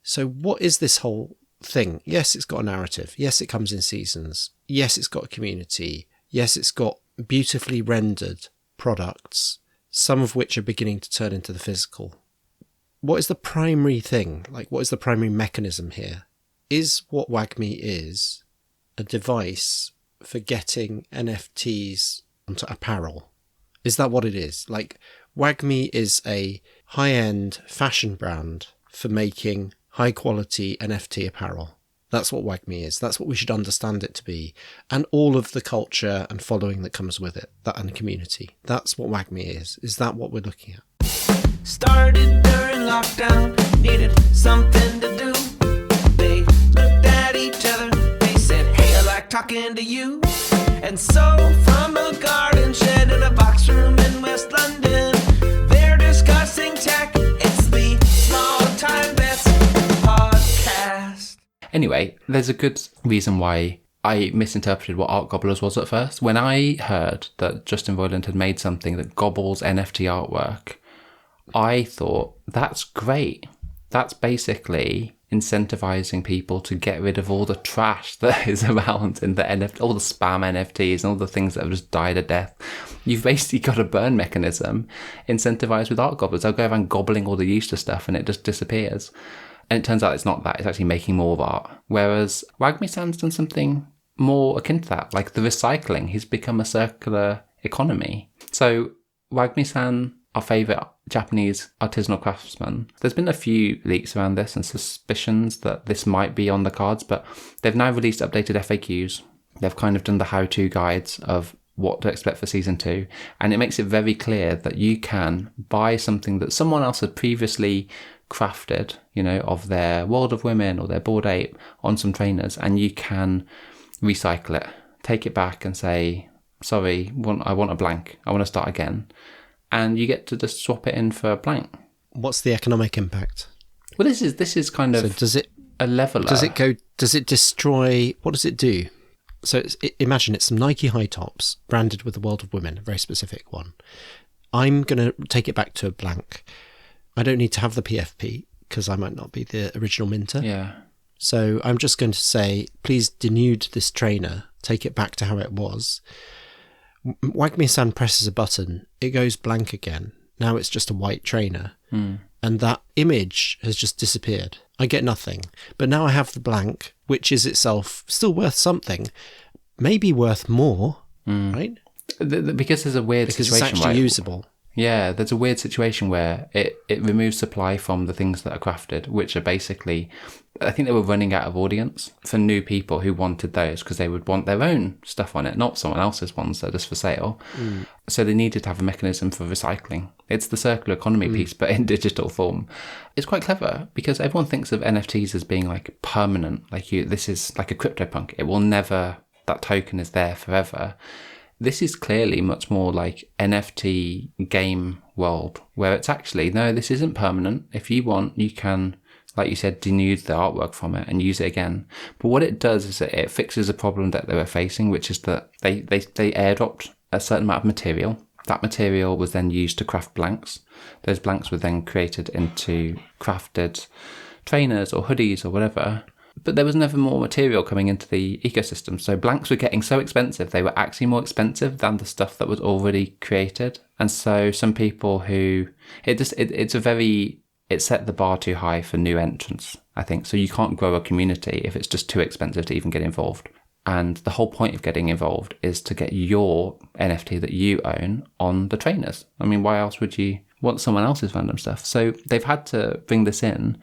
So what is this whole thing? Yes, it's got a narrative. Yes, it comes in seasons. Yes, it's got a community. Yes, it's got beautifully rendered products, some of which are beginning to turn into the physical. What is the primary thing? Like, what is the primary mechanism here? Is what Wagmi is a device for getting NFTs onto apparel? Is that what it is? Like, Wagmi is a high-end fashion brand for making high-quality NFT apparel. That's what Wagmi is. That's what we should understand it to be. And all of the culture and following that comes with it, that and community. That's what Wagmi is. Is that what we're looking at? Started during lockdown, needed something to do. They looked at each other, they said, hey, I like talking to you. And so from a garden shed in a box room in West London, they're discussing tech. It's the Small Time Bets podcast. Anyway, there's a good reason why I misinterpreted what Art Gobblers was at first. When I heard that Justin Roiland had made something that gobbles NFT artwork, I thought, that's great. That's basically incentivizing people to get rid of all the trash that is around in the NFT, all the spam NFTs and all the things that have just died a death. You've basically got a burn mechanism incentivized with art gobblers. They'll go around gobbling all the useless stuff and it just disappears. And it turns out it's not that. It's actually making more of art. Whereas Wagmi-san's done something more akin to that, like the recycling. He's become a circular economy. So Wagmi-san, our favourite Japanese artisanal craftsman. There's been a few leaks around this and suspicions that this might be on the cards, but they've now released updated FAQs. They've kind of done the how-to guides of what to expect for season 2, and it makes it very clear that you can buy something that someone else had previously crafted, you know, of their World of Women or their Bored Ape on some trainers, and you can recycle it, take it back and say, sorry, I want a blank, I want to start again. And you get to just swap it in for a blank. What's the economic impact? Well, this is kind of a leveler. Does it destroy, what does it do? So imagine it's some Nike high tops branded with the World of Women, a very specific one. I'm going to take it back to a blank. I don't need to have the PFP because I might not be the original minter. Yeah. So I'm just going to say, please denude this trainer, take it back to how it was. Wagmi-san presses a button, it goes blank again. Now it's just a white trainer. And that image has just disappeared. I get nothing. But now I have the blank, which is itself still worth something. Maybe worth more, right? Because there's a weird situation. Because it's actually usable. Yeah, there's a weird situation where it removes supply from the things that are crafted, which are basically, I think they were running out of audience for new people who wanted those because they would want their own stuff on it, not someone else's ones that are just for sale. So they needed to have a mechanism for recycling. It's the circular economy piece, but in digital form. It's quite clever because everyone thinks of NFTs as being like permanent, this is like a CryptoPunk. It will never, that token is there forever. This is clearly much more like NFT game world, where it's actually, no, this isn't permanent. If you want, you can, like you said, denude the artwork from it and use it again. But what it does is it fixes a problem that they were facing, which is that they airdropped a certain amount of material. That material was then used to craft blanks. Those blanks were then created into crafted trainers or hoodies or whatever. But there was never more material coming into the ecosystem. So blanks were getting so expensive, they were actually more expensive than the stuff that was already created. And so some people who, it set the bar too high for new entrants, I think. So you can't grow a community if it's just too expensive to even get involved. And the whole point of getting involved is to get your NFT that you own on the trainers. I mean, why else would you want someone else's random stuff? So they've had to bring this in.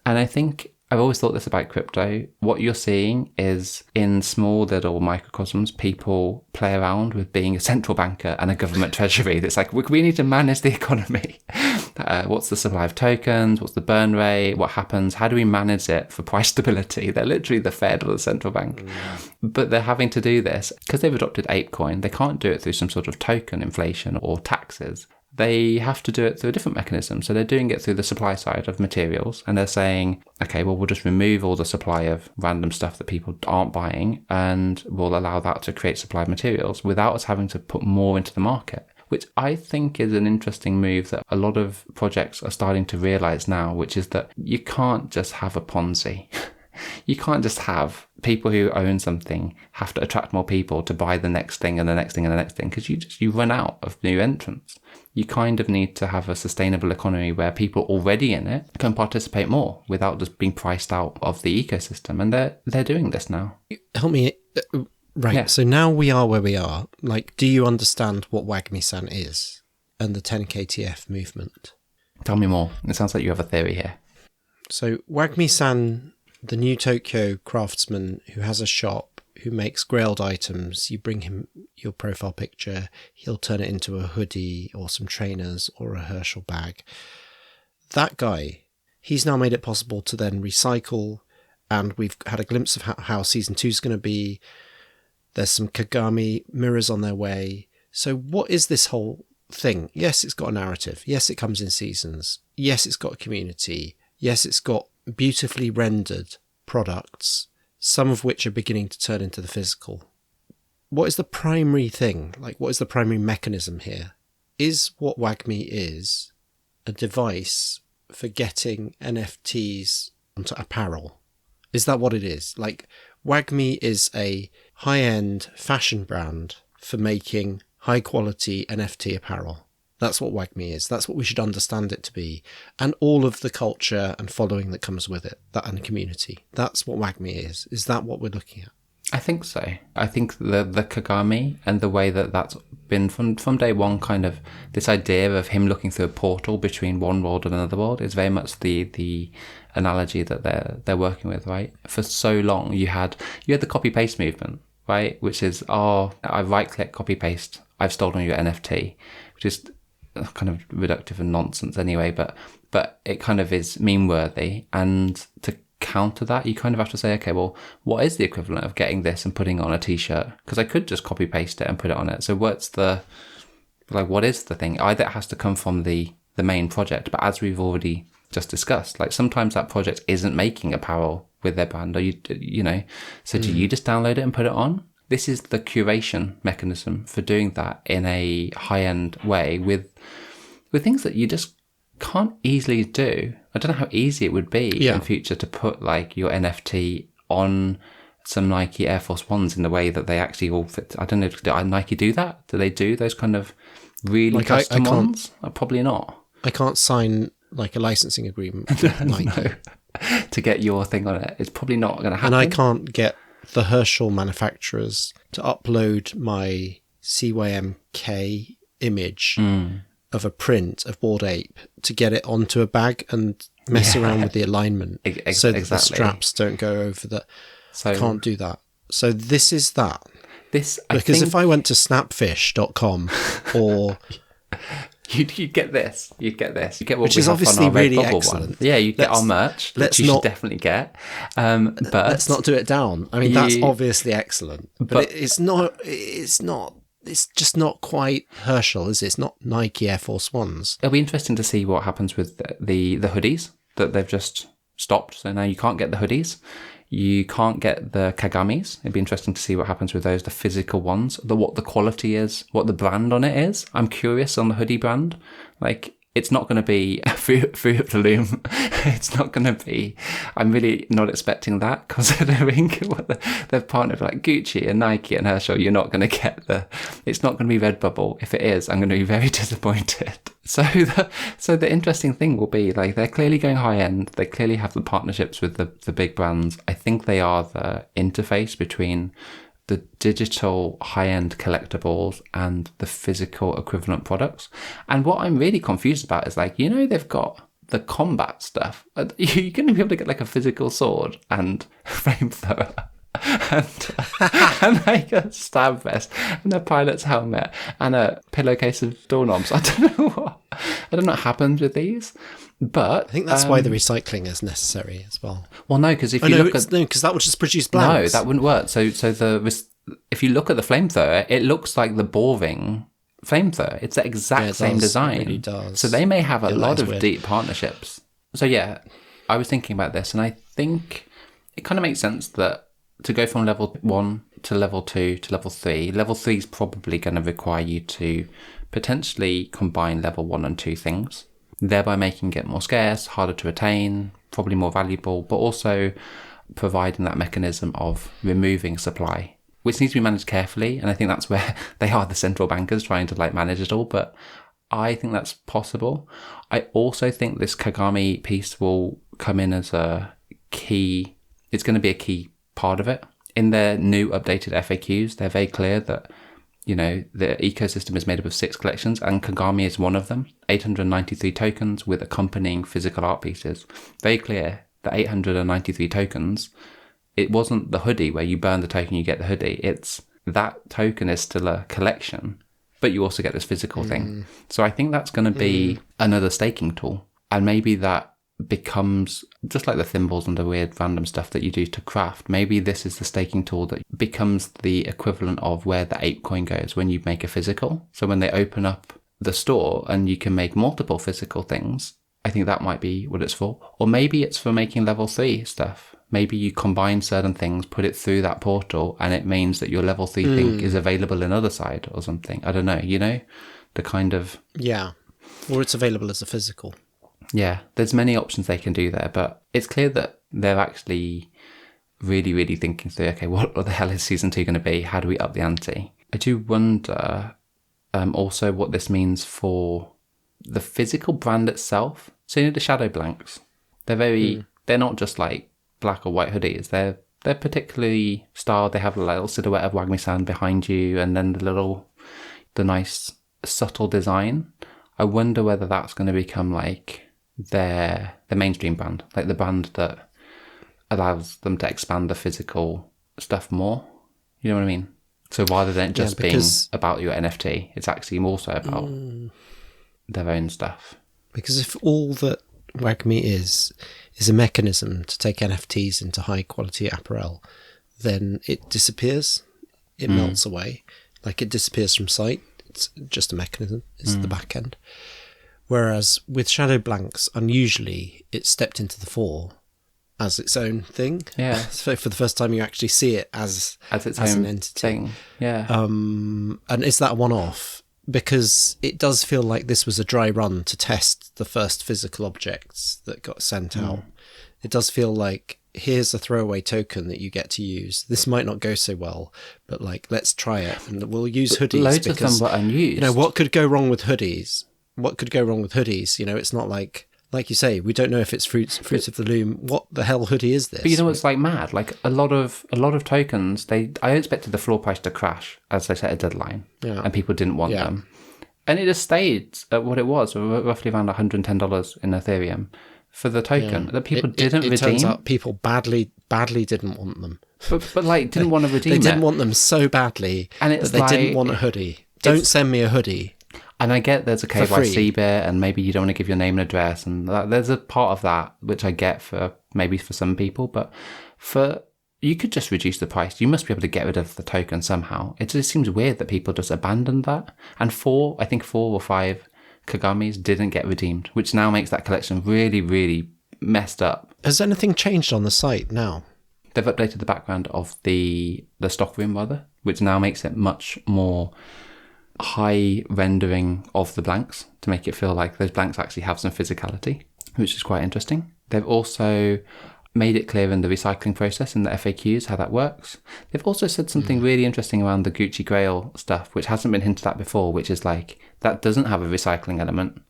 And I think I've always thought this about crypto. What you're seeing is in small little microcosms, people play around with being a central banker and a government treasury. That's like, we need to manage the economy. What's the supply of tokens? What's the burn rate? What happens? How do we manage it for price stability? They're literally the Fed or the central bank. But they're having to do this because they've adopted ApeCoin. They can't do it through some sort of token inflation or taxes. They have to do it through a different mechanism. So they're doing it through the supply side of materials. And they're saying, okay, well, we'll just remove all the supply of random stuff that people aren't buying, and we'll allow that to create supply of materials without us having to put more into the market. which I think is an interesting move that a lot of projects are starting to realize now, which is that you can't just have a Ponzi. You can't just have people who own something have to attract more people to buy the next thing and the next thing and the next thing, because you run out of new entrants. You kind of need to have a sustainable economy where people already in it can participate more without just being priced out of the ecosystem. And they're doing this now. Help me. Right. Yeah. So now we are where we are. Like, do you understand what Wagmi-san is and the 10KTF movement? Tell me more. It sounds like you have a theory here. So Wagmi-san, the new Tokyo craftsman who has a shop, who makes grailed items, you bring him your profile picture, he'll turn it into a hoodie or some trainers or a Herschel bag. That guy, he's now made it possible to then recycle, and we've had a glimpse of how season 2 is going to be. There's some Kagami mirrors on their way. So what is this whole thing? Yes, it's got a narrative. Yes, it comes in seasons. Yes, it's got a community. Yes, it's got beautifully rendered products, some of which are beginning to turn into the physical. What is the primary thing? Like, what is the primary mechanism here? Is what Wagmi is a device for getting NFTs onto apparel? Is that what it is? Like, Wagmi is a high-end fashion brand for making high-quality NFT apparel. That's what Wagmi is. That's what we should understand it to be. And all of the culture and following that comes with it, that and community. That's what Wagmi is. Is that what we're looking at? I think so. I think the Kagami and the way that that's been from day one, kind of this idea of him looking through a portal between one world and another world is very much the analogy that they're working with, right? For so long, you had the copy paste movement, right? Which is, I right click, copy paste, I've stolen your NFT, which is kind of reductive and nonsense anyway, but it kind of is meme worthy. And to counter that, you kind of have to say, okay, well, what is the equivalent of getting this and putting it on a t-shirt? Because I could just copy paste it and put it on it. So what is the thing? Either it has to come from the main project, but as we've already just discussed, like sometimes that project isn't making apparel with their brand, or so do you just download it and put it on? This is the curation mechanism for doing that in a high-end way with things that you just can't easily do. I don't know how easy it would be in future to put like your NFT on some Nike Air Force Ones in the way that they actually all fit. I don't know, do Nike do that? Do they do those kind of really like custom ones? Probably not. I can't sign like a licensing agreement with Nike. No. To get your thing on it. It's probably not going to happen. And I can't get the Herschel manufacturers to upload my CYMK image of a print of Bored Ape to get it onto a bag and mess around with the alignment so that the straps don't go over the... So, I can't do that. So this is that. Because if I went to snapfish.com or... You'd get this. You'd get what which we is have obviously on our really Redbubble excellent. one. Yeah, you get our merch, which you should definitely get. But let's not do it down. I mean, that's obviously excellent, but it's just not quite Herschel, is it? It's not Nike Air Force Ones. It'll be interesting to see what happens with the hoodies that they've just stopped. So now you can't get the hoodies. You can't get the Kagamis. It'd be interesting to see what happens with those, the physical ones, what the quality is, what the brand on it is. I'm curious on the hoodie brand. Like, it's not going to be Fruit of the Loom. It's not going to be... I'm really not expecting that, considering what they've partnered with, like Gucci and Nike and Herschel. You're not going to get it's not going to be Redbubble. If it is, I'm going to be very disappointed. So the interesting thing will be, like, they're clearly going high end. They clearly have the partnerships with the big brands. I think they are the interface between the digital high-end collectibles and the physical equivalent products. And what I'm really confused about is, like, they've got the combat stuff. You're going to be able to get like a physical sword and flamethrower and like a stab vest and a pilot's helmet and a pillowcase of doorknobs. I don't know what happens with these. But I think that's why the recycling is necessary as well. Well, no, because if because that would just produce blanks. No, that wouldn't work. So if you look at the flamethrower, it looks like the boring flamethrower. It's the exact same design. It really does. So they may have a lot of deep partnerships. So yeah, I was thinking about this, and I think it kind of makes sense that to go from level 1 to level 2 to level 3, level 3 is probably going to require you to potentially combine level 1 and 2 things, thereby making it more scarce, harder to attain, probably more valuable, but also providing that mechanism of removing supply, which needs to be managed carefully. And I think that's where they are the central bankers trying to like manage it all. But I think that's possible. I also think this Kagami piece will come in as a key, it's going to be a key part of it. In their new updated FAQs, they're very clear that, you know, the ecosystem is made up of 6 collections and Kagami is one of them. 893 tokens with accompanying physical art pieces. Very clear that 893 tokens, it wasn't the hoodie where you burn the token, you get the hoodie. It's that token is still a collection, but you also get this physical thing. So I think that's going to be another staking tool. And maybe that becomes just like the thimbles and the weird random stuff that you do to craft. Maybe this is the staking tool that becomes the equivalent of where the ape coin goes when you make a physical. So when they open up the store and you can make multiple physical things, I think that might be what it's for. Or maybe it's for making level 3 stuff. Maybe you combine certain things, put it through that portal, and it means that your level 3 thing is available in other side or something. I don't know, you know, the kind of... Yeah. Or it's available as a physical. Yeah, there's many options they can do there, but it's clear that they're actually really, really thinking through, okay, what the hell is Season 2 going to be? How do we up the ante? I do wonder also what this means for the physical brand itself. So, you know, the shadow blanks, they're not just like black or white hoodies. They're particularly styled. They have a little silhouette of Wagmi-san behind you and then the nice subtle design. I wonder whether that's going to become like the mainstream brand, like the brand that allows them to expand the physical stuff more. You know what I mean? So rather than just being about your NFT, it's actually more so about their own stuff. Because if all that Wagmi is a mechanism to take NFTs into high quality apparel, then it disappears. It melts away. Like it disappears from sight. It's just a mechanism. It's the back end. Whereas with Shadow Blanks, unusually, it stepped into the fore as its own thing. Yeah. So for the first time, you actually see it as its as own an entity. thing. Yeah. And is that a one-off? Because it does feel like this was a dry run to test the first physical objects that got sent out. It does feel like, here's a throwaway token that you get to use. This might not go so well, but like, let's try it. And we'll use hoodies. Loads because, of them were unused. You know, what could go wrong with hoodies? What could go wrong with hoodies? You know, it's not like you say, we don't know if it's fruits of the loom. What the hell hoodie is this? But you know what's like mad? Like a lot of tokens, I expected the floor price to crash as they set a deadline, and people didn't want them, and it just stayed at what it was, roughly around $110 in Ethereum for the token that people didn't redeem. It turns out people badly didn't want them, but like didn't want to redeem. They didn't want them so badly, and that they didn't want a hoodie. Don't send me a hoodie. And I get there's a KYC bit, and maybe you don't want to give your name and address, and there's a part of that which I get for some people, but you could just reduce the price. You must be able to get rid of the token somehow. It just seems weird that people just abandoned that. And 4 or 5 Kagamis didn't get redeemed, which now makes that collection really, really messed up. Has anything changed on the site now? They've updated the background of the stock room rather, which now makes it much more high rendering of the blanks to make it feel like those blanks actually have some physicality, which is quite interesting. They've also made it clear in the recycling process in the FAQs how that works. They've also said something really interesting around the Gucci Grail stuff, which hasn't been hinted at before, which is like that doesn't have a recycling element.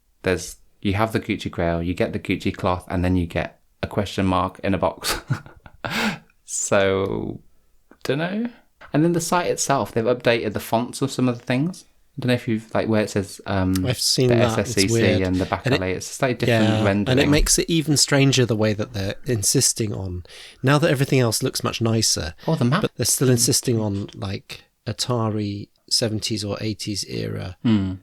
You have the Gucci Grail, you get the Gucci cloth, and then you get a question mark in a box. So, don't know. And then the site itself, they've updated the fonts of some of the things. I don't know if you've, like, where it says I've seen the that. SSCC and the Bakelite. It's a slightly different rendering. And it makes it even stranger the way that they're insisting on, now that everything else looks much nicer. Oh, the map. But they're still insisting on, like, Atari 70s or 80s era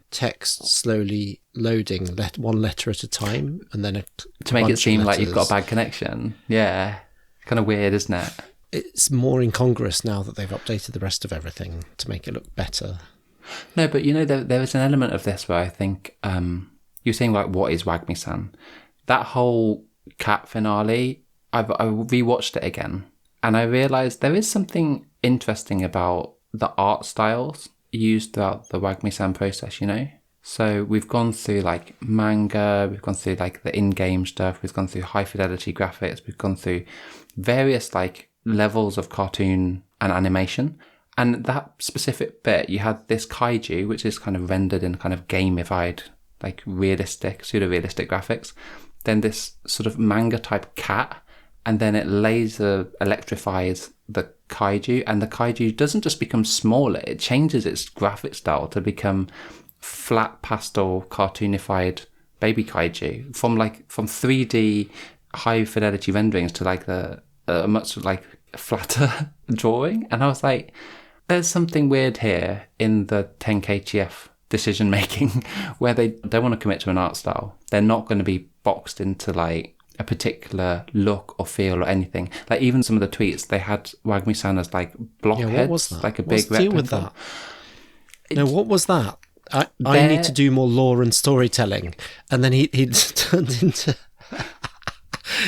text slowly loading one letter at a time, and then to make it seem like you've got a bad connection. Yeah. Kind of weird, isn't it? It's more incongruous now that they've updated the rest of everything to make it look better. No, but you know, there is an element of this where I think you're saying, like, what is Wagmi-san? That whole cat finale, I rewatched it again, and I realised there is something interesting about the art styles used throughout the Wagmi-san process, you know? So we've gone through like manga, we've gone through like the in-game stuff, we've gone through high fidelity graphics, we've gone through various like levels of cartoon and animation. And that specific bit, you had this kaiju, which is kind of rendered in kind of gamified, like realistic, pseudo-realistic graphics. Then this sort of manga type cat, and then it laser electrifies the kaiju, and the kaiju doesn't just become smaller, it changes its graphic style to become flat pastel cartoonified baby kaiju from 3D high fidelity renderings to like a much like flatter drawing. And I was like, there's something weird here in the 10kTF decision making where they don't want to commit to an art style. They're not going to be boxed into like a particular look or feel or anything. Like even some of the tweets, they had Wagmi-san as like blockheads, what was that? like a What's big the deal with rectangle. that? No, what was that? I need to do more lore and storytelling, and then he turned into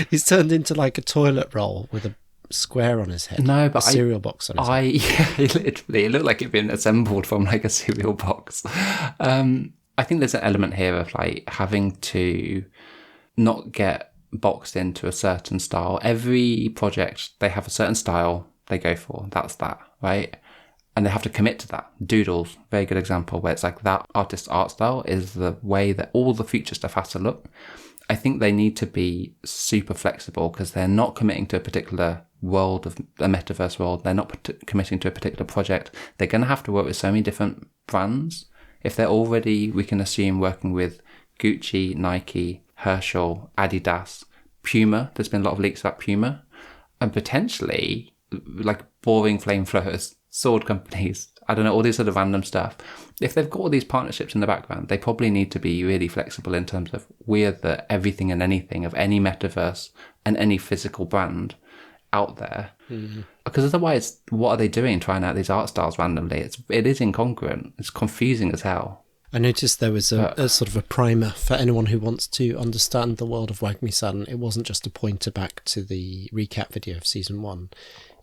he's turned into like a toilet roll with a square on his head. No, but a cereal box on his head. Yeah, literally, it looked like it'd been assembled from like a cereal box. I think there's an element here of like having to not get boxed into a certain style. Every project, they have a certain style they go for. That's that, right? And they have to commit to that. Doodles, very good example, where it's like that artist's art style is the way that all the future stuff has to look. I think they need to be super flexible because they're not committing to a particular world of a metaverse world. They're not committing to a particular project. They're going to have to work with so many different brands. If they're already, we can assume, working with Gucci, Nike, Herschel, Adidas, Puma. There's been a lot of leaks about Puma. And potentially, like boring flame throwers, sword companies, I don't know, all this sort of random stuff. If they've got all these partnerships in the background, they probably need to be really flexible in terms of we're the everything and anything of any metaverse and any physical brand out there. Mm-hmm. Because otherwise, what are they doing trying out these art styles randomly? It is incongruent. It's confusing as hell. I noticed there was a sort of a primer for anyone who wants to understand the world of Wagmi-san. It wasn't just a pointer back to the recap video of season 1.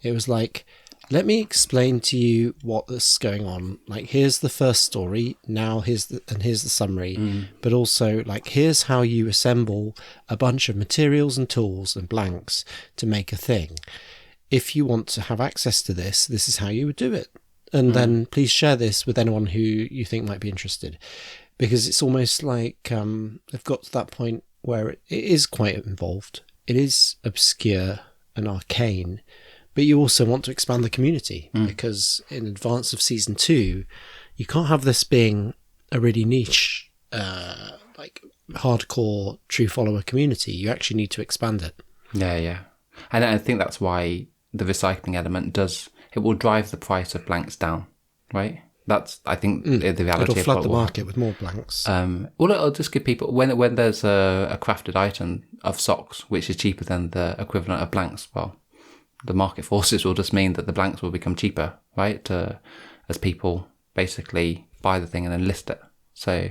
It was like, let me explain to you what is going on. Like, here's the first story. Now here's the summary. But also, like, here's how you assemble a bunch of materials and tools and blanks to make a thing. If you want to have access to this, this is how you would do it. And then please share this with anyone who you think might be interested. Because it's almost like they've got to that point where it is quite involved. It is obscure and arcane. But you also want to expand the community because in advance of season 2, you can't have this being a really niche, like hardcore true follower community. You actually need to expand it. Yeah. And I think that's why the recycling element it will drive the price of blanks down, right? That's, I think, the reality. It'll flood the market with more blanks. Well, it'll just give people, when there's a crafted item of socks, which is cheaper than the equivalent of blanks, well, the market forces will just mean that the blanks will become cheaper, right? As people basically buy the thing and then list it. So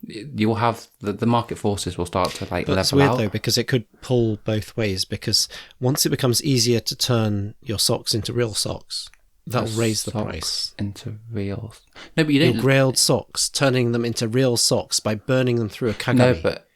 you will have the market forces will start to like level out. It's weird though, because it could pull both ways. Because once it becomes easier to turn your socks into real socks, that'll raise the price. Into real. No, but you don't. Your grailed socks, turning them into real socks by burning them through a kagami. No, but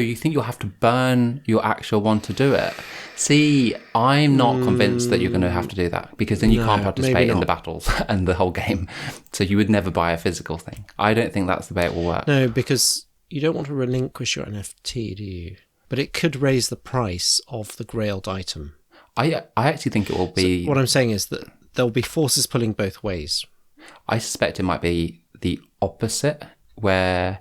you think you'll have to burn your actual one to do it? See, I'm not convinced that you're going to have to do that because then you can't participate in the battles and the whole game. So you would never buy a physical thing. I don't think that's the way it will work. No, because you don't want to relinquish your NFT, do you? But it could raise the price of the grailed item. I actually think it will be... So what I'm saying is that there'll be forces pulling both ways. I suspect it might be the opposite where,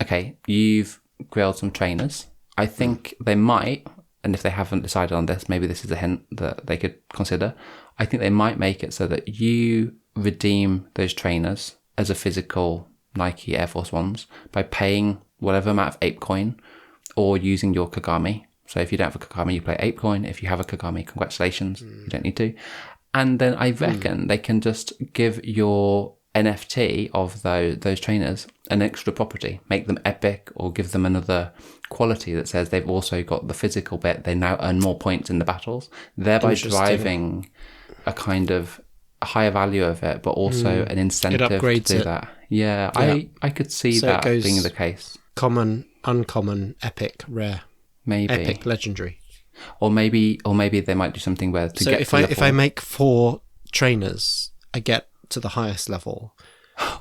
okay, you've grailed some trainers. I think they might... And if they haven't decided on this, maybe this is a hint that they could consider. I think they might make it so that you redeem those trainers as a physical Nike Air Force Ones by paying whatever amount of ApeCoin or using your Kagami. So if you don't have a Kagami, you play ApeCoin. If you have a Kagami, congratulations. You don't need to. And then I reckon they can just give your NFT of those trainers an extra property, make them epic or give them another quality that says they've also got the physical bit. They now earn more points in the battles, thereby driving a kind of higher value of it, but also an incentive to upgrades do it. that. Yeah, Yeah. I could see So it that goes- being the case. Common, uncommon, epic, rare. Maybe. Epic, legendary. Or maybe they might do something where to So get if to I level, if I make 4 trainers, I get to the highest level.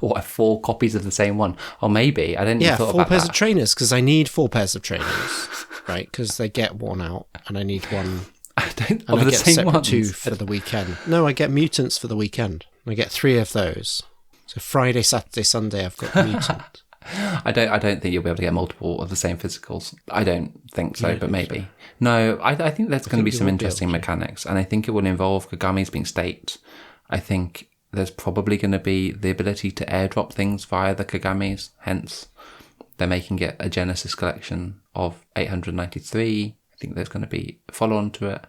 or 4 copies of the same one. Or maybe, I didn't even Yeah, thought 4 about pairs that. of trainers, because I need 4 pairs of trainers, right? Because they get worn out, and I need one. I don't, And of I the get same separate ones. 2 for the weekend. No, I get mutants for the weekend. I get 3 of those. So Friday, Saturday, Sunday, I've got mutant. I don't think you'll be able to get multiple of the same physicals. I don't think so, but maybe. No, I think there's going to be you some will be interesting able to. mechanics, and I think it will involve Kagamis being staked. I think there's probably going to be the ability to airdrop things via the Kagamis, hence they're making it a Genesis collection of 893. I think there's going to be a follow-on to it.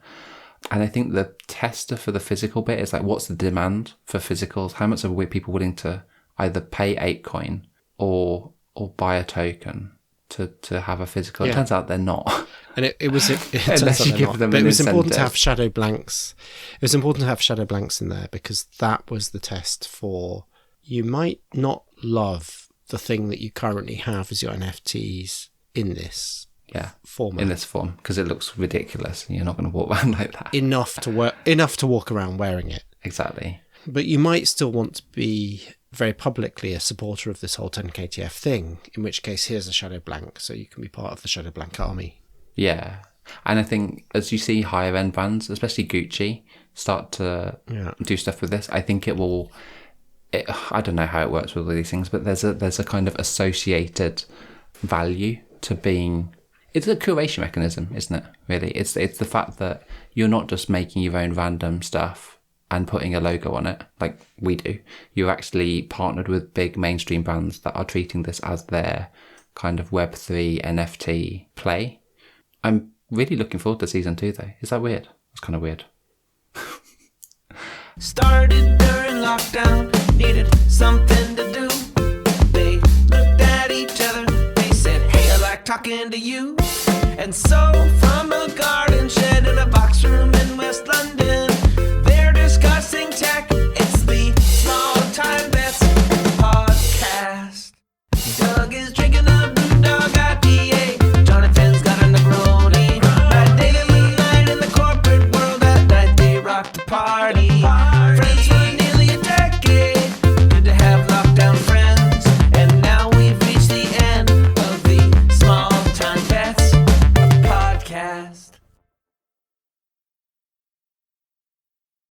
And I think the tester for the physical bit is like, what's the demand for physicals? How much are people willing to either pay 8 coin or buy a token to have a physical? It Yeah. turns out they're not. And it was Unless you give them but an it was important to incentive. have shadow blanks. It was important to have shadow blanks in there because that was the test for you might not love the thing that you currently have as your NFTs in this Yeah, format. in this form, because it looks ridiculous. You're not going to walk around like that. enough to walk around wearing it. Exactly. But you might still want to be very publicly a supporter of this whole 10KTF thing, in which case here's a shadow blank, so you can be part of the shadow blank army. Yeah. And I think as you see higher end brands, especially Gucci, start to do stuff with this, I think it will... I don't know how it works with all these things, but there's a kind of associated value to being... It's a curation mechanism, isn't it, really? It's the fact that you're not just making your own random stuff and putting a logo on it, like we do. You're actually partnered with big mainstream brands that are treating this as their kind of Web3 NFT play. I'm really looking forward to season 2, though. Is that weird? It's kind of weird. Started during lockdown, needed something to do. They looked at each other, they said, hey, I like talking to you. And so from a garden shed in a box room in West London, they're discussing tech. It's the Small Time Bets podcast. Doug is